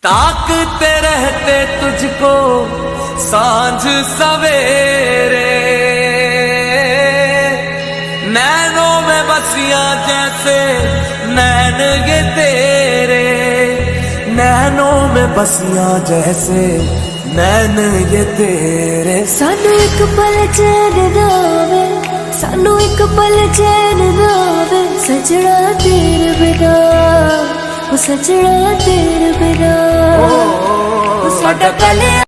ताकते रहते तुझको सांझ सवेरे, नैनों में बसियां जैसे नैन ये तेरे, नैनों में बसियां जैसे नैन ये तेरे। सानू एक पल चैन ना आवे, सानू एक पल चैन ना आवे, सजना तेरे बिना, ओ सजना तेरे बिना। साडा कलिया